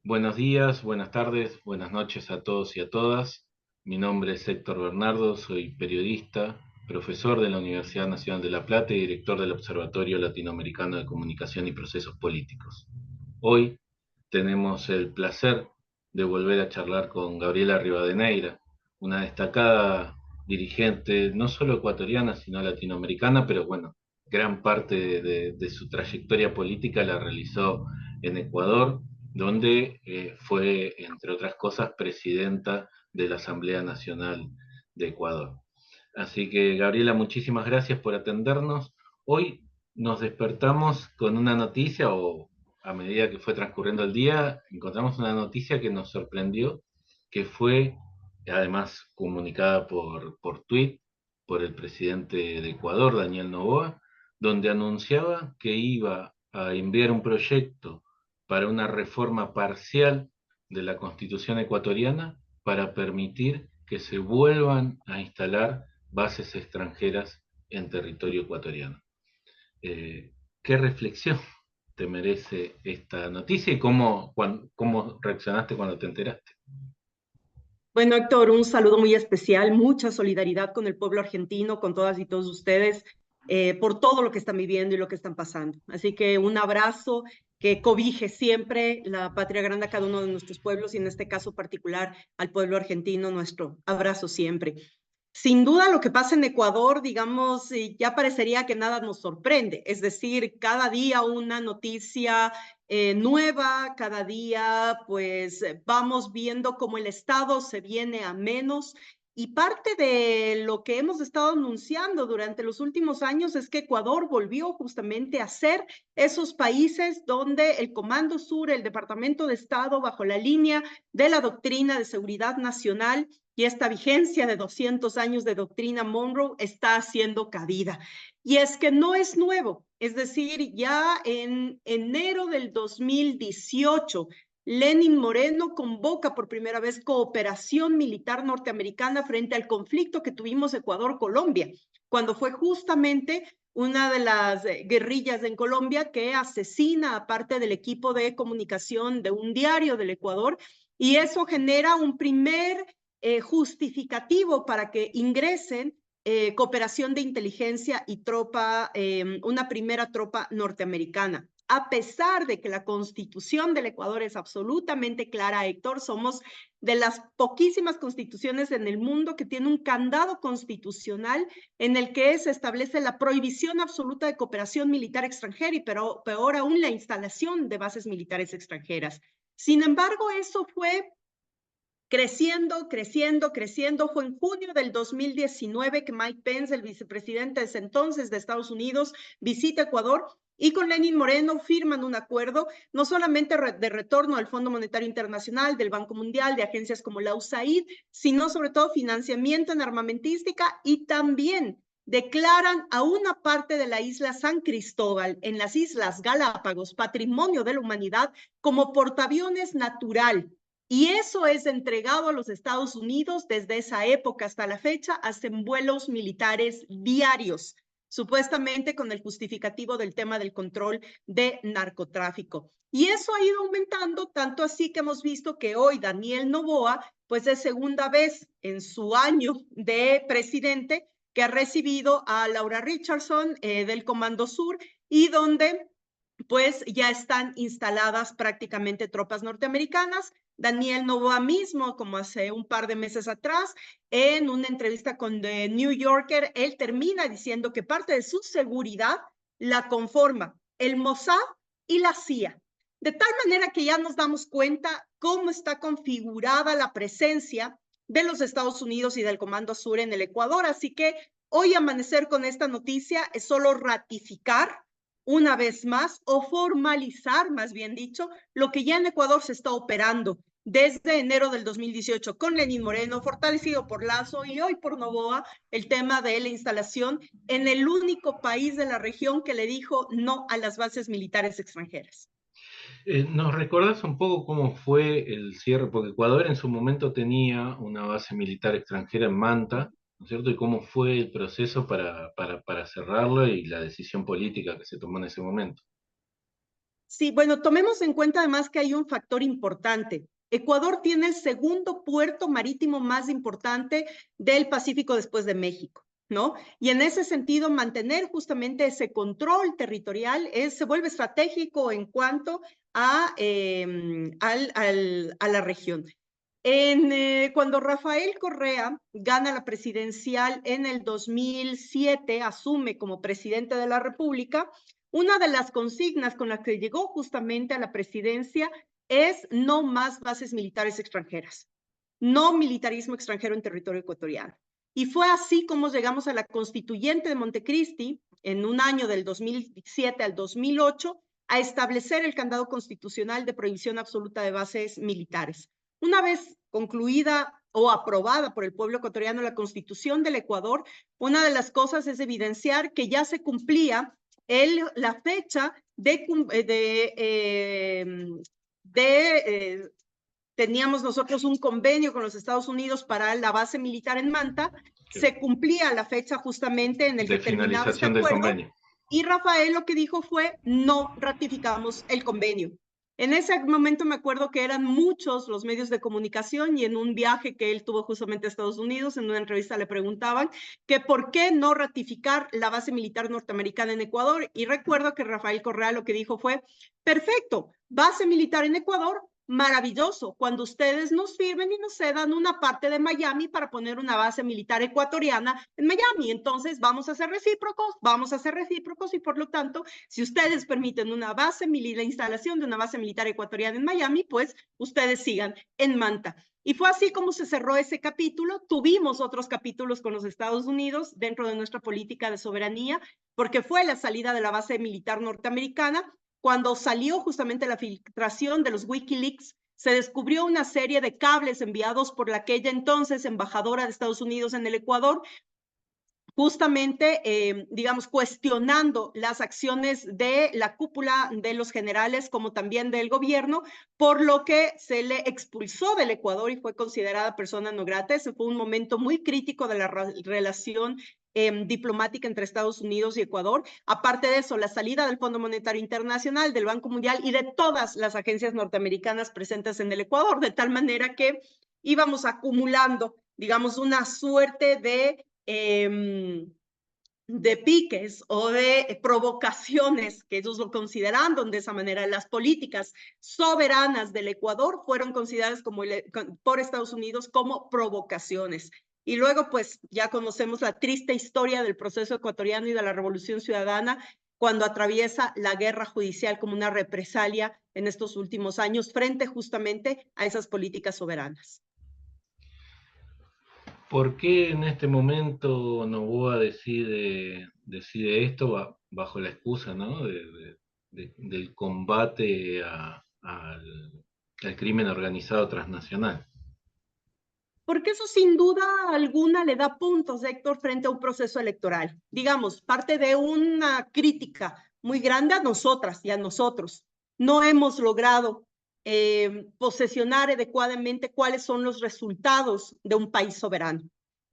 Buenos días, buenas tardes, buenas noches a todos y a todas. Mi nombre es Héctor Bernardo, soy periodista, profesor de la Universidad Nacional de La Plata y director del Observatorio Latinoamericano de Comunicación y Procesos Políticos. Hoy tenemos el placer de volver a charlar con Gabriela Rivadeneira, una destacada dirigente no solo ecuatoriana, sino latinoamericana, pero bueno, gran parte de su trayectoria política la realizó en Ecuador, donde fue, entre otras cosas, presidenta de la Asamblea Nacional de Ecuador. Así que, Gabriela, muchísimas gracias por atendernos. Hoy nos despertamos con una noticia, o a medida que fue transcurriendo el día, encontramos una noticia que nos sorprendió, que fue además comunicada por tweet por el presidente de Ecuador, Daniel Noboa, donde anunciaba que iba a enviar un proyecto para una reforma parcial de la Constitución ecuatoriana para permitir que se vuelvan a instalar bases extranjeras en territorio ecuatoriano. Eh, ¿Qué reflexión te merece esta noticia y cómo reaccionaste cuando te enteraste? Bueno, Héctor, un saludo muy especial, mucha solidaridad con el pueblo argentino, con todas y todos ustedes, por todo lo que están viviendo y lo que están pasando. Así que un abrazo que cobije siempre la patria grande a cada uno de nuestros pueblos y en este caso particular al pueblo argentino, nuestro abrazo siempre. Sin duda lo que pasa en Ecuador, digamos, ya parecería que nada nos sorprende, es decir, cada día una noticia nueva, cada día pues vamos viendo cómo el Estado se viene a menos y parte de lo que hemos estado anunciando durante los últimos años es que Ecuador volvió justamente a ser esos países donde el Comando Sur, el Departamento de Estado, bajo la línea de la doctrina de seguridad nacional, y esta vigencia de 200 años de doctrina Monroe está siendo cabida. Y es que no es nuevo, es decir, ya en enero del 2018, Lenin Moreno convoca por primera vez cooperación militar norteamericana frente al conflicto que tuvimos Ecuador-Colombia, cuando fue justamente una de las guerrillas en Colombia que asesina a parte del equipo de comunicación de un diario del Ecuador, y eso genera un primer justificativo para que ingresen cooperación de inteligencia y una primera tropa norteamericana. A pesar de que la constitución del Ecuador es absolutamente clara, Héctor, somos de las poquísimas constituciones en el mundo que tiene un candado constitucional en el que se establece la prohibición absoluta de cooperación militar extranjera y peor aún la instalación de bases militares extranjeras. Sin embargo, eso fue creciendo. Fue en junio del 2019 que Mike Pence, el vicepresidente de ese entonces de Estados Unidos, visita Ecuador y con Lenin Moreno firman un acuerdo, no solamente de retorno al Fondo Monetario Internacional, del Banco Mundial, de agencias como la USAID, sino sobre todo financiamiento en armamentística y también declaran a una parte de la isla San Cristóbal, en las Islas Galápagos, patrimonio de la humanidad, como portaaviones natural. Y eso es entregado a los Estados Unidos desde esa época hasta la fecha, hacen vuelos militares diarios, supuestamente con el justificativo del tema del control de narcotráfico. Y eso ha ido aumentando, tanto así que hemos visto que hoy Daniel Noboa, pues es segunda vez en su año de presidente que ha recibido a Laura Richardson del Comando Sur y donde pues ya están instaladas prácticamente tropas norteamericanas. Daniel Noboa mismo, como hace un par de meses atrás, en una entrevista con The New Yorker, él termina diciendo que parte de su seguridad la conforma el Mossad y la CIA. De tal manera que ya nos damos cuenta cómo está configurada la presencia de los Estados Unidos y del Comando Sur en el Ecuador. Así que hoy amanecer con esta noticia es solo ratificar una vez más o formalizar, más bien dicho, lo que ya en Ecuador se está operando desde enero del 2018 con Lenín Moreno, fortalecido por Lazo y hoy por Noboa, el tema de la instalación en el único país de la región que le dijo no a las bases militares extranjeras. ¿Nos recordás un poco cómo fue el cierre? Porque Ecuador en su momento tenía una base militar extranjera en Manta, ¿no es cierto? ¿Y cómo fue el proceso para cerrarlo y la decisión política que se tomó en ese momento? Sí, bueno, tomemos en cuenta además que hay un factor importante. Ecuador tiene el segundo puerto marítimo más importante del Pacífico después de México, ¿no? Y en ese sentido, mantener justamente ese control territorial se vuelve estratégico en cuanto a la región. Cuando Rafael Correa gana la presidencial en el 2007, asume como presidente de la República, una de las consignas con las que llegó justamente a la presidencia es no más bases militares extranjeras, no militarismo extranjero en territorio ecuatoriano. Y fue así como llegamos a la constituyente de Montecristi en un año del 2007 al 2008 a establecer el candado constitucional de prohibición absoluta de bases militares. Una vez concluida o aprobada por el pueblo ecuatoriano la Constitución del Ecuador, una de las cosas es evidenciar que ya se cumplía la fecha teníamos nosotros un convenio con los Estados Unidos para la base militar en Manta, se cumplía la fecha justamente en el que terminaba este acuerdo, y Rafael lo que dijo fue, no ratificamos el convenio. En ese momento me acuerdo que eran muchos los medios de comunicación y en un viaje que él tuvo justamente a Estados Unidos, en una entrevista le preguntaban que por qué no ratificar la base militar norteamericana en Ecuador, y recuerdo que Rafael Correa lo que dijo fue, perfecto, base militar en Ecuador, maravilloso, cuando ustedes nos firmen y nos cedan una parte de Miami para poner una base militar ecuatoriana en Miami. Entonces vamos a ser recíprocos y por lo tanto, si ustedes permiten una base militar, la instalación de una base militar ecuatoriana en Miami, pues ustedes sigan en Manta. Y fue así como se cerró ese capítulo. Tuvimos otros capítulos con los Estados Unidos dentro de nuestra política de soberanía, porque fue la salida de la base militar norteamericana. Cuando salió justamente la filtración de los Wikileaks, se descubrió una serie de cables enviados por aquella entonces embajadora de Estados Unidos en el Ecuador, justamente, digamos, cuestionando las acciones de la cúpula de los generales como también del gobierno, por lo que se le expulsó del Ecuador y fue considerada persona no grata. Ese fue un momento muy crítico de la relación diplomática entre Estados Unidos y Ecuador. Aparte de eso, la salida del Fondo Monetario Internacional, del Banco Mundial y de todas las agencias norteamericanas presentes en el Ecuador, de tal manera que íbamos acumulando, digamos, una suerte de piques o de provocaciones, que ellos lo consideraron de esa manera. Las políticas soberanas del Ecuador fueron consideradas por Estados Unidos como provocaciones. Y luego, pues, ya conocemos la triste historia del proceso ecuatoriano y de la Revolución Ciudadana, cuando atraviesa la guerra judicial como una represalia en estos últimos años frente justamente a esas políticas soberanas. ¿Por qué en este momento Noboa decide esto bajo la excusa, ¿no? del combate al crimen organizado transnacional? Porque eso sin duda alguna le da puntos, Héctor, frente a un proceso electoral. Digamos, parte de una crítica muy grande a nosotras y a nosotros. No hemos logrado posesionar adecuadamente cuáles son los resultados de un país soberano.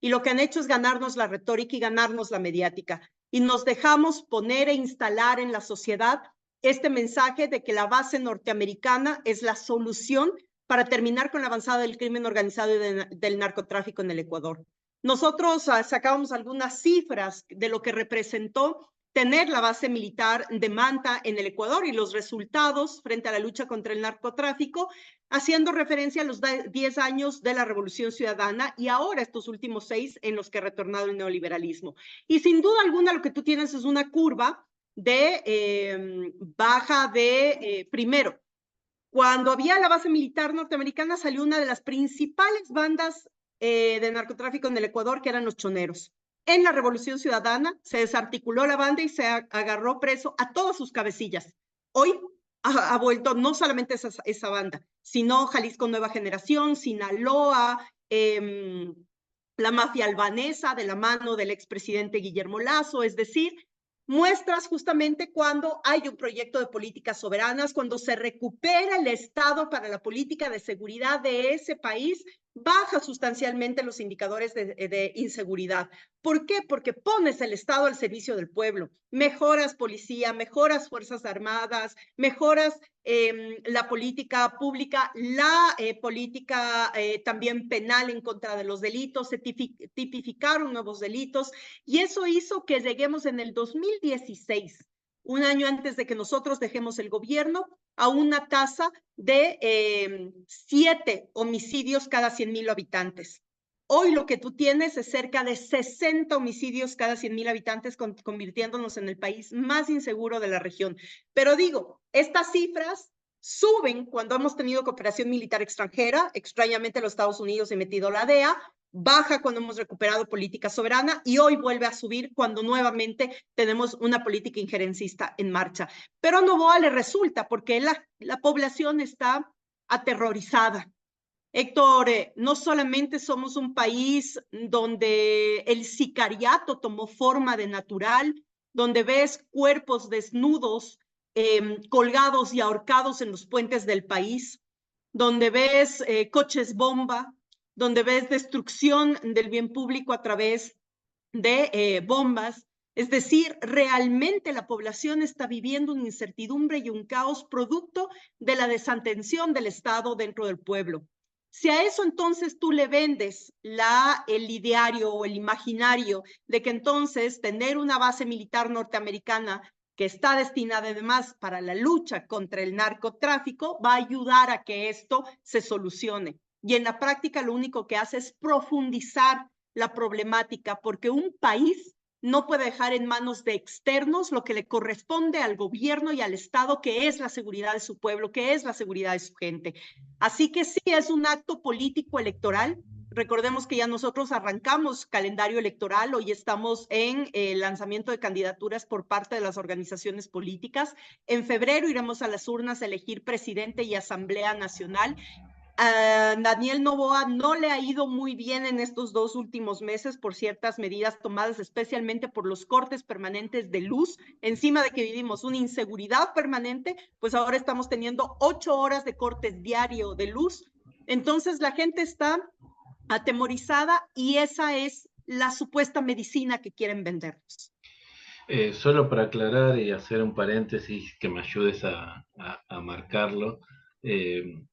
Y lo que han hecho es ganarnos la retórica y ganarnos la mediática. Y nos dejamos poner e instalar en la sociedad este mensaje de que la base norteamericana es la solución para terminar con la avanzada del crimen organizado y del narcotráfico en el Ecuador. Nosotros sacábamos algunas cifras de lo que representó tener la base militar de Manta en el Ecuador y los resultados frente a la lucha contra el narcotráfico, haciendo referencia a los 10 años de la Revolución Ciudadana y ahora estos últimos 6 en los que ha retornado el neoliberalismo. Y sin duda alguna lo que tú tienes es una curva de baja de, primero, cuando había la base militar norteamericana salió una de las principales bandas de narcotráfico en el Ecuador, que eran los choneros. En la Revolución Ciudadana se desarticuló la banda y se agarró preso a todas sus cabecillas. Hoy ha vuelto no solamente esa banda, sino Jalisco Nueva Generación, Sinaloa, la mafia albanesa de la mano del expresidente Guillermo Lazo, es decir, muestras justamente cuando hay un proyecto de políticas soberanas, cuando se recupera el Estado para la política de seguridad de ese país, baja sustancialmente los indicadores de inseguridad. ¿Por qué? Porque pones el Estado al servicio del pueblo, mejoras policía, mejoras fuerzas armadas, mejoras la política pública, la política también penal en contra de los delitos, se tipificaron nuevos delitos y eso hizo que lleguemos en el 2016, un año antes de que nosotros dejemos el gobierno, a una tasa de 7 homicidios cada 100,000 habitantes. Hoy lo que tú tienes es cerca de 60 homicidios cada 100,000 habitantes, convirtiéndonos en el país más inseguro de la región. Pero digo, estas cifras suben cuando hemos tenido cooperación militar extranjera, extrañamente los Estados Unidos ha metido la DEA, baja cuando hemos recuperado política soberana y hoy vuelve a subir cuando nuevamente tenemos una política injerencista en marcha. Pero a Noboa le resulta porque la población está aterrorizada. Héctor, no solamente somos un país donde el sicariato tomó forma de natural, donde ves cuerpos desnudos colgados y ahorcados en los puentes del país, donde ves coches bomba, donde ves destrucción del bien público a través de bombas. Es decir, realmente la población está viviendo una incertidumbre y un caos producto de la desatención del Estado dentro del pueblo. Si a eso entonces tú le vendes el ideario o el imaginario de que entonces tener una base militar norteamericana que está destinada además para la lucha contra el narcotráfico, va a ayudar a que esto se solucione. Y en la práctica lo único que hace es profundizar la problemática, porque un país no puede dejar en manos de externos lo que le corresponde al gobierno y al Estado, que es la seguridad de su pueblo, que es la seguridad de su gente. Así que sí, es un acto político electoral. Recordemos que ya nosotros arrancamos calendario electoral, hoy estamos en el lanzamiento de candidaturas por parte de las organizaciones políticas. En febrero iremos a las urnas a elegir presidente y asamblea nacional. A Daniel Noboa no le ha ido muy bien en estos 2 últimos meses por ciertas medidas tomadas, especialmente por los cortes permanentes de luz. Encima de que vivimos una inseguridad permanente, pues ahora estamos teniendo 8 horas de cortes diario de luz. Entonces la gente está atemorizada y esa es la supuesta medicina que quieren vendernos. Solo para aclarar y hacer un paréntesis que me ayudes a marcarlo,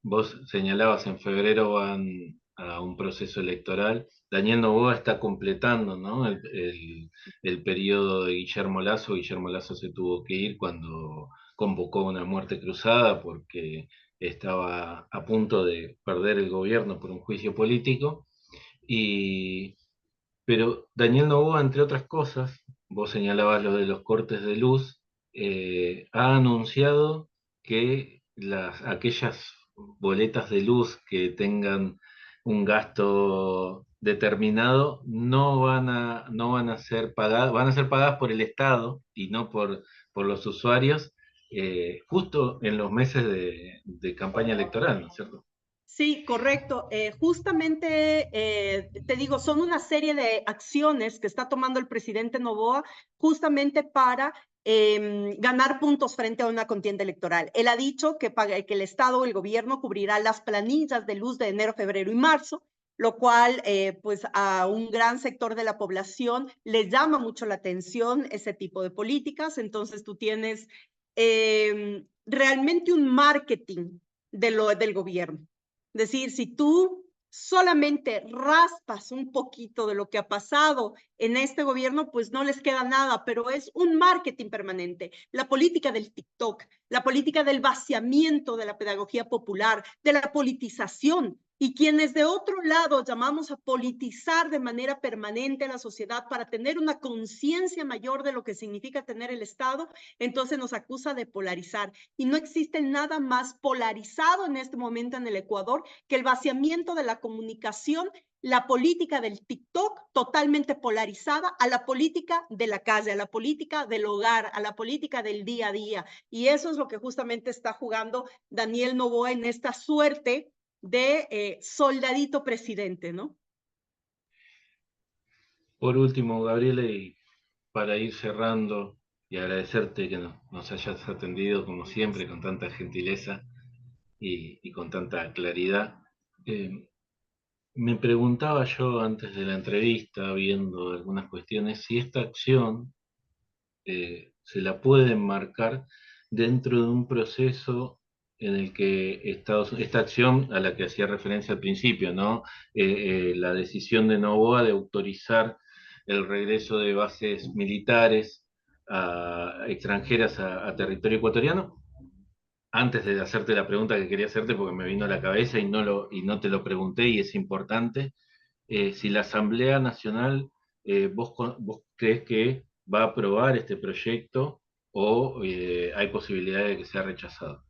vos señalabas en febrero van a un proceso electoral. Daniel Noboa está completando, ¿no? el periodo de Guillermo Lasso. Guillermo Lasso se tuvo que ir cuando convocó una muerte cruzada porque estaba a punto de perder el gobierno por un juicio político. Y pero Daniel Noboa, entre otras cosas, vos señalabas lo de los cortes de luz, ha anunciado que aquellas boletas de luz que tengan un gasto determinado no van a ser pagadas, van a ser pagadas por el Estado y no por los usuarios, justo en los meses de campaña electoral, ¿no es cierto? Sí, correcto. Justamente, te digo, son una serie de acciones que está tomando el presidente Noboa justamente para ganar puntos frente a una contienda electoral. Él ha dicho que el Estado, el gobierno, cubrirá las planillas de luz de enero, febrero y marzo, lo cual pues a un gran sector de la población le llama mucho la atención ese tipo de políticas. Entonces tú tienes realmente un marketing del gobierno. Es decir, si tú solamente raspas un poquito de lo que ha pasado en este gobierno, pues no les queda nada, pero es un marketing permanente. La política del TikTok, la política del vaciamiento de la pedagogía popular, de la politización, y quienes de otro lado llamamos a politizar de manera permanente a la sociedad para tener una conciencia mayor de lo que significa tener el Estado, entonces nos acusa de polarizar. Y no existe nada más polarizado en este momento en el Ecuador que el vaciamiento de la comunicación, la política del TikTok totalmente polarizada a la política de la calle, a la política del hogar, a la política del día a día. Y eso es lo que justamente está jugando Daniel Noboa en esta suerte de soldadito presidente, ¿no? Por último, Gabriela, y para ir cerrando y agradecerte que nos hayas atendido como siempre con tanta gentileza y con tanta claridad. eh, Me preguntaba yo antes de la entrevista, viendo algunas cuestiones, si esta acción se la puede enmarcar dentro de un proceso en el que esta acción a la que hacía referencia al principio, ¿no? La decisión de Noboa de autorizar el regreso de bases militares extranjeras a territorio ecuatoriano. Antes de hacerte la pregunta que quería hacerte, porque me vino a la cabeza y no te lo pregunté y es importante, si la Asamblea Nacional, vos crees que va a aprobar este proyecto o hay posibilidad de que sea rechazado.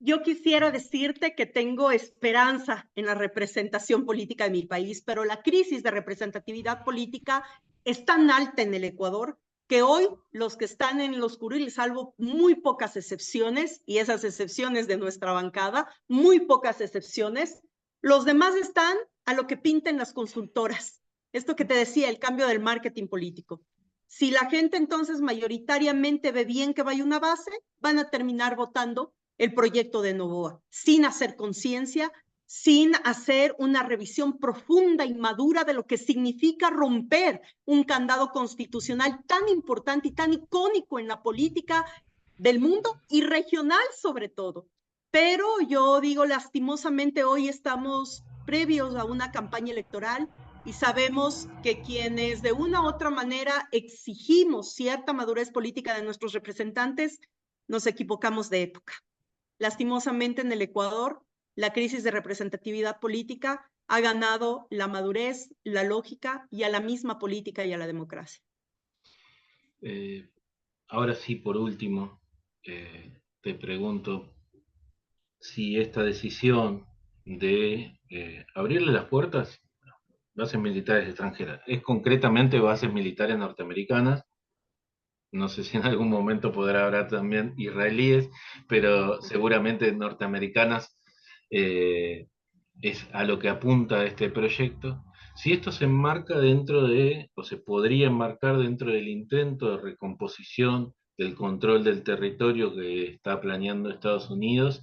Yo quisiera decirte que tengo esperanza en la representación política de mi país, pero la crisis de representatividad política es tan alta en el Ecuador que hoy los que están en los curules, salvo muy pocas excepciones, y esas excepciones de nuestra bancada, muy pocas excepciones, los demás están a lo que pinten las consultoras. Esto que te decía, el cambio del marketing político. Si la gente entonces mayoritariamente ve bien que vaya una base, van a terminar votando el proyecto de Noboa, sin hacer conciencia, sin hacer una revisión profunda y madura de lo que significa romper un candado constitucional tan importante y tan icónico en la política del mundo y regional sobre todo. Pero yo digo, lastimosamente hoy estamos previos a una campaña electoral y sabemos que quienes de una u otra manera exigimos cierta madurez política de nuestros representantes, nos equivocamos de época. Lastimosamente en el Ecuador, la crisis de representatividad política ha ganado la madurez, la lógica y a la misma política y a la democracia. Eh, Ahora sí, por último, te pregunto si esta decisión de abrirle las puertas a bases militares extranjeras es concretamente bases militares norteamericanas. No sé si en algún momento podrá haber también israelíes, pero seguramente norteamericanas, eh, es a lo que apunta este proyecto. Si esto se enmarca dentro de, o se podría enmarcar dentro del intento de recomposición del control del territorio que está planeando Estados Unidos,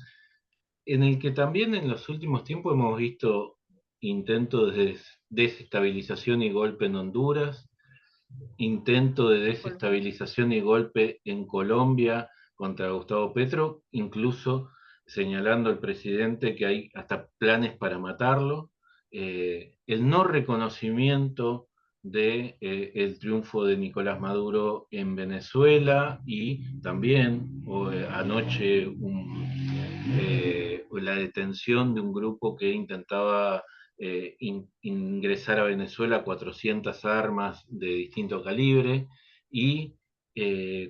en el que también en los últimos tiempos hemos visto intentos de desestabilización y golpe en Honduras, intento de desestabilización y golpe en Colombia contra Gustavo Petro, incluso señalando al presidente que hay hasta planes para matarlo, el no reconocimiento de el triunfo de Nicolás Maduro en Venezuela y también anoche la detención de un grupo que intentaba ingresar a Venezuela 400 armas de distinto calibre y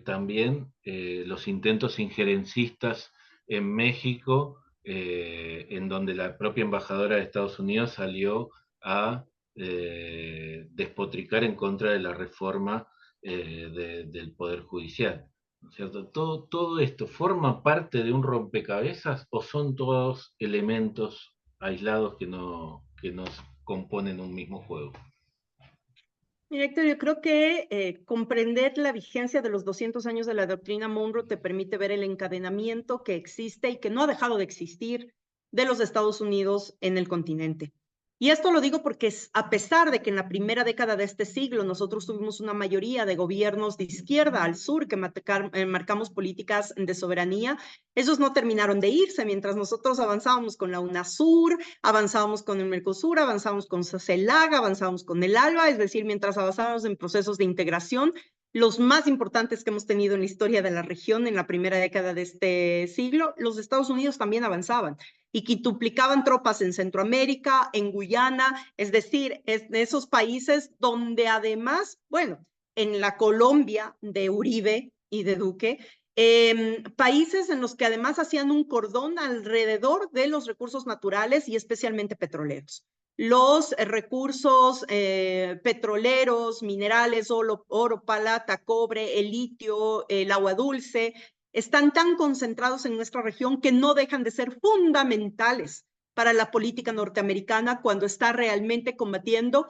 también los intentos injerencistas en México, en donde la propia embajadora de Estados Unidos salió a despotricar en contra de la reforma del Poder Judicial. ¿No es cierto? Todo esto forma parte de un rompecabezas o son todos elementos aislados que nos componen un mismo juego. Mira, Héctor, yo creo que comprender la vigencia de los 200 años de la doctrina Monroe te permite ver el encadenamiento que existe y que no ha dejado de existir de los Estados Unidos en el continente. Y esto lo digo porque a pesar de que en la primera década de este siglo nosotros tuvimos una mayoría de gobiernos de izquierda al sur que marcamos políticas de soberanía, esos no terminaron de irse mientras nosotros avanzábamos con la UNASUR, avanzábamos con el Mercosur, avanzábamos con CELAC, avanzábamos con el ALBA, es decir, mientras avanzábamos en procesos de integración, los más importantes que hemos tenido en la historia de la región en la primera década de este siglo, los Estados Unidos también avanzaban y quintuplicaban tropas en Centroamérica, en Guyana, es decir, en esos países donde además, bueno, en la Colombia de Uribe y de Duque, países en los que además hacían un cordón alrededor de los recursos naturales y especialmente petroleros. Los recursos petroleros, minerales, oro, plata, cobre, el litio, el agua dulce, están tan concentrados en nuestra región que no dejan de ser fundamentales para la política norteamericana cuando está realmente combatiendo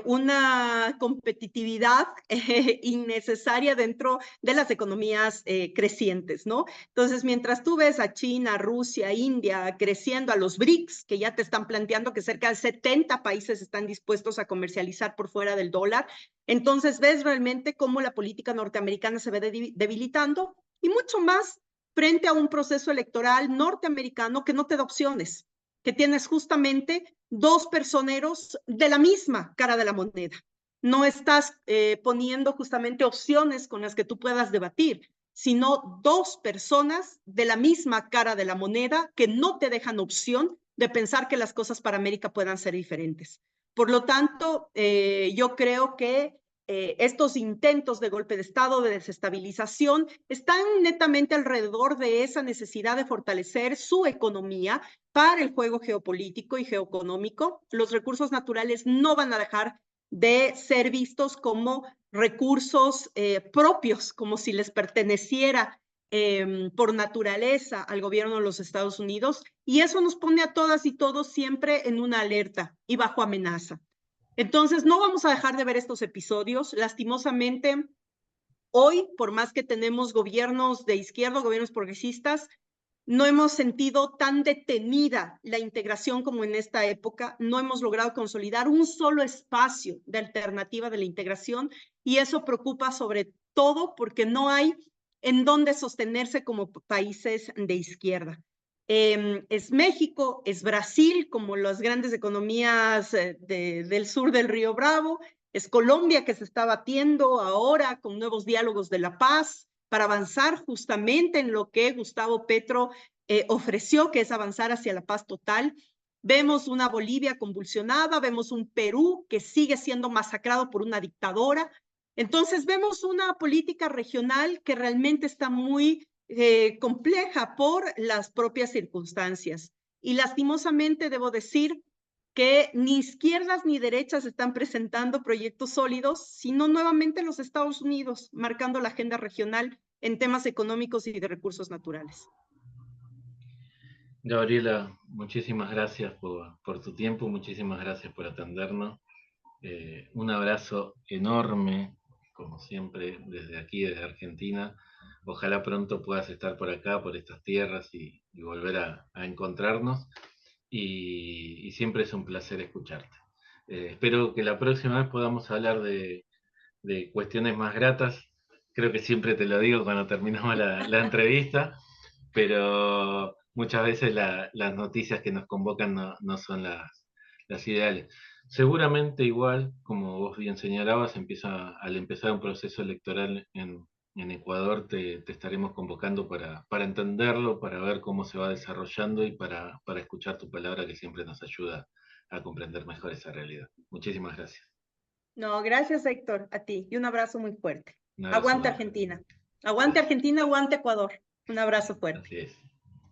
una competitividad innecesaria dentro de las economías crecientes, ¿no? Entonces, mientras tú ves a China, Rusia, India creciendo, a los BRICS, que ya te están planteando que cerca de 70 países están dispuestos a comercializar por fuera del dólar, entonces ves realmente cómo la política norteamericana se ve debilitando y mucho más frente a un proceso electoral norteamericano que no te da opciones, que tienes justamente dos personeros de la misma cara de la moneda. No estás poniendo justamente opciones con las que tú puedas debatir, sino dos personas de la misma cara de la moneda que no te dejan opción de pensar que las cosas para América puedan ser diferentes. Por lo tanto, yo creo que estos intentos de golpe de Estado, de desestabilización, están netamente alrededor de esa necesidad de fortalecer su economía para el juego geopolítico y geoeconómico. Los recursos naturales no van a dejar de ser vistos como recursos propios, como si les perteneciera por naturaleza al gobierno de los Estados Unidos, y eso nos pone a todas y todos siempre en una alerta y bajo amenaza. Entonces, no vamos a dejar de ver estos episodios. Lastimosamente, hoy, por más que tenemos gobiernos de izquierda, gobiernos progresistas, no hemos sentido tan detenida la integración como en esta época. No hemos logrado consolidar un solo espacio de alternativa de la integración y eso preocupa sobre todo porque no hay en dónde sostenerse como países de izquierda. Es México, es Brasil, como las grandes economías del sur del Río Bravo, es Colombia que se está batiendo ahora con nuevos diálogos de la paz para avanzar justamente en lo que Gustavo Petro ofreció, que es avanzar hacia la paz total. Vemos una Bolivia convulsionada, vemos un Perú que sigue siendo masacrado por una dictadora. Entonces vemos una política regional que realmente está muy compleja por las propias circunstancias. Y lastimosamente debo decir que ni izquierdas ni derechas están presentando proyectos sólidos, sino nuevamente los Estados Unidos marcando la agenda regional en temas económicos y de recursos naturales. Gabriela, muchísimas gracias por tu tiempo, muchísimas gracias por atendernos. Un abrazo enorme, como siempre, desde aquí, desde Argentina. Ojalá pronto puedas estar por acá, por estas tierras y volver a encontrarnos. Y siempre es un placer escucharte. Espero que la próxima vez podamos hablar de cuestiones más gratas. Creo que siempre te lo digo cuando terminamos la entrevista, pero muchas veces las noticias que nos convocan no son las ideales. Seguramente igual, como vos bien señalabas, al empezar un proceso electoral en Ecuador, te estaremos convocando para entenderlo, para ver cómo se va desarrollando y para escuchar tu palabra que siempre nos ayuda a comprender mejor esa realidad. Muchísimas gracias. No, gracias Héctor, a ti y un abrazo muy fuerte. Un abrazo Aguante grande. Argentina. Aguante Argentina, aguante Ecuador. Un abrazo fuerte. Así es.